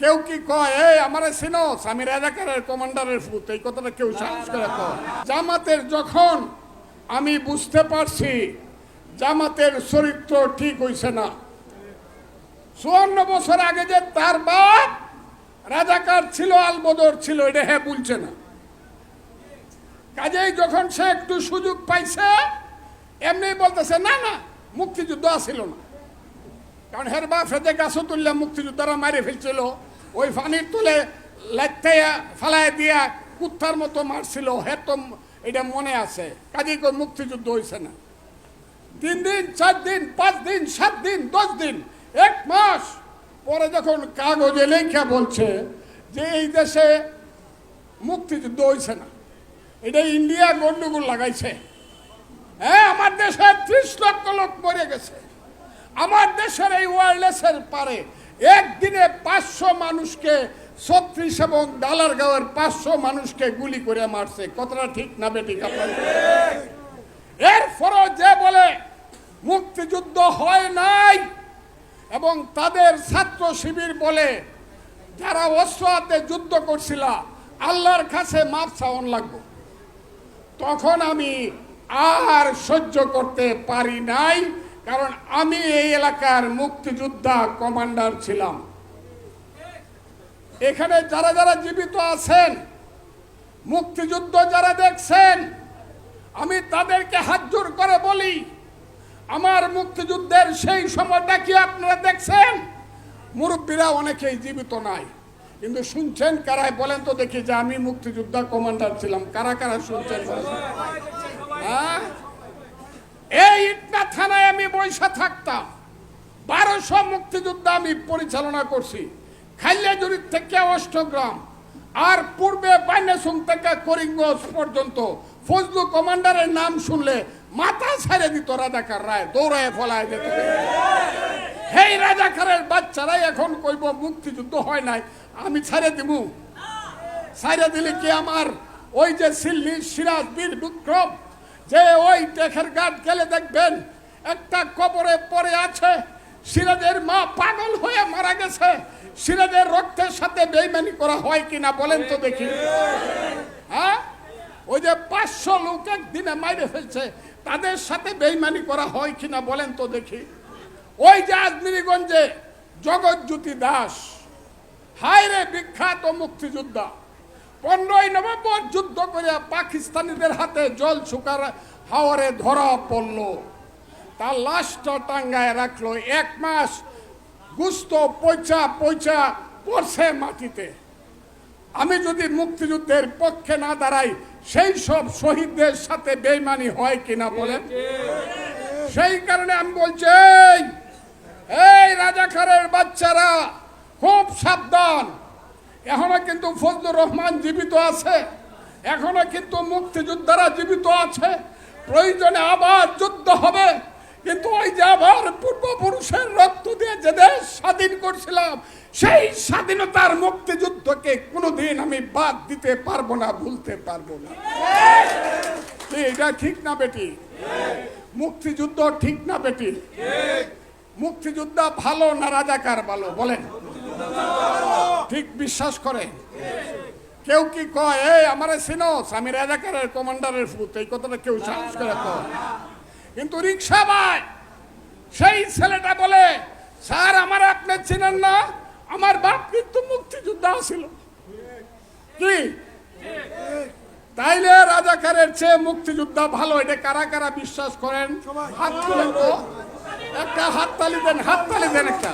কেউ কি কয় এই আমারে চিনোস আমি রাজাকারের কমান্ডারের ফুত, এই কথাটা কেউ সাহস করে কয়? জামাতের যখন আমি বুঝতে পারছি জামাতের চরিত্র ঠিক হইছে না, 54 বছর আগে যে তার বাপ রাজাকার ছিল, আলবদর ছিল, এটা হ্যাঁ বলছে না। কাজেই যখন সে একটু সুযোগ পাইছে এমনি বলতেছে না না মুক্তিযুদ্ধ আসিল না, কারণ হের বাপ ফেদে গাছও তুললে মুক্তিযোদ্ধারা মারে ফেলছিল, ওই পানির তুলে লাইটাইয়া ফালাই দিয়া কুত্তার মতো মারছিল, হ্যাঁ তো এটা মনে আছে। কাজেই কই মুক্তিযুদ্ধ হয়েছে না। 3 দিন 4 দিন 5 দিন 7 দিন 10 দিন 1 মাস পরে যখন কাগজে লেখা বলছে যে এই দেশে মুক্তিযুদ্ধ হয়েছে না, এটা ইন্ডিয়া গন্ডগোল লাগাইছে। হ্যাঁ, আমার দেশে 30 লক্ষ লোক মরে গেছে। আমার দেশের এই ওয়ারলেসের পারে একদিনে 500 মানুষকে 36 এবং ডালারগাঁওয়ের 500 মানুষকে গুলি করে মারছে। কথাটা ঠিক না বেঠিক আপনার? এরপরও যে বলে মুক্তিযুদ্ধ হয় নাই এবং তাদের ছাত্র শিবির বলে যারা অস্ত্র হাতে যুদ্ধ করছিল আল্লাহর কাছে মাপ চাওয়ান লাগবে, তখন আমি আর সহ্য করতে পারি নাই, কারণ আমি এই এলাকার মুক্তিযোদ্ধা কমান্ডার ছিলাম। এখানে যারা যারা জীবিত আছেন, মুক্তিযুদ্ধ যারা দেখছেন, আমি তাদেরকে হাত জোর করে বলি আমার মুক্তিযুদ্ধের সেই সময়টা কি আপনারা দেখছেন? মুরব্বীরা অনেকেই জীবিত নাই, কিন্তু শুনছেন কারাই বলেন তো দেখি যে আমি মুক্তিযোদ্ধা কমান্ডার ছিলাম? কারা কারা শুনছেন? হ্যাঁ, এই ইটনা থানায় আমি বৈশা থাকতাম, 1200 মুক্তিযোদ্ধা আমি পরিচালনা করছি, খাইলাজুরি থেকে অষ্টগ্রাম আর পূর্বে বাইনাসুম থেকে করিমগঞ্জ পর্যন্ত। ফজলু কমান্ডারের নাম শুনলে মাথা ছেড়ে দিত রাজাকার রায়, দৌড়ায় ফলায় যেত। এই রাজাকারের বাচ্চারাই এখন কইব মুক্তিযুদ্ধ হয় নাই, আমি ছেড়ে দিব? ছেড়ে দিলে কি আমার ওই যে সিল্লি সিরাজ বীর বিক্রম যে ওই টেকের ঘাট গেলে দেখবেন একটা কবরে পড়ে আছে, সিরাজের মা পাগল হয়ে মারা গেছে, সিরাজের রক্তের সাথে বেইমানি করা হয় কিনা বলেন তো দেখি? হ্যাঁ, ওই যে 500 লোক একদিনে মাইরে ফেলছে, তাদের সাথে বেইমানি করা হয় কিনা বলেন তো দেখি? ওই যে আজমিরিগঞ্জে জগৎজ্যোতি দাস, হায়রে বিখ্যাত মুক্তিযোদ্ধা, 15ই নভেম্বর যুদ্ধ করে পাকিস্তানিদের হাতে জল শুকার হাওয়ারে ধরা পড়ল, তার লাশটা টাঙ্গায় রাখলো, 1 মাস গুস্ত পয়চা পয়চা পড়ছে মাটিতে। আমি যদি মুক্তিযুদ্ধের পক্ষে না দাঁড়াই, সেই সব শহীদদের সাথে বেইমানি হয় কিনা বলেন? সেই কারণে আমি বলছি এই রাজাকারের বাচ্চারা খুব সাবধান। এখনো কিন্তু ফজলুর রহমান জীবিত আছে, এখনো কিন্তু মুক্তিযোদ্ধারা জীবিত আছে। প্রয়োজনে আবার যুদ্ধ হবে, কিন্তু ওই যে আবার পূর্বপুরুষের রক্ত দিয়ে যে দেশ স্বাধীন করছিলাম, সেই স্বাধীনতার মুক্তিযুদ্ধকে কোনোদিন আমি বাদ দিতে পারবো না, ভুলতে পারবো না। এটা ঠিক না বেটি? মুক্তিযুদ্ধ ঠিক না বেটি? মুক্তিযোদ্ধা ভালো না রাজাকার ভালো বলেন? ঠিক বিশ্বাস করে? কেউ কি কয় এই আমারে চিনোস আমি রাজাকারের কমান্ডারের ফুত, এই কথাটা কেউ সাহস করে কয়? কিন্তু রিক্সা ভাই সেই ছেলেটা বলে স্যার আমার আপনি চিনেন না, আমার বাপ কিন্তু মুক্তিযোদ্ধা ছিল। কি তাইলে রাজাকারের চেয়ে মুক্তিযোদ্ধা ভালো? এটা কারা কারা বিশ্বাস করেন? হাত তুলেন তো, একটা হাততালি দেন, হাততালি দেন একটা।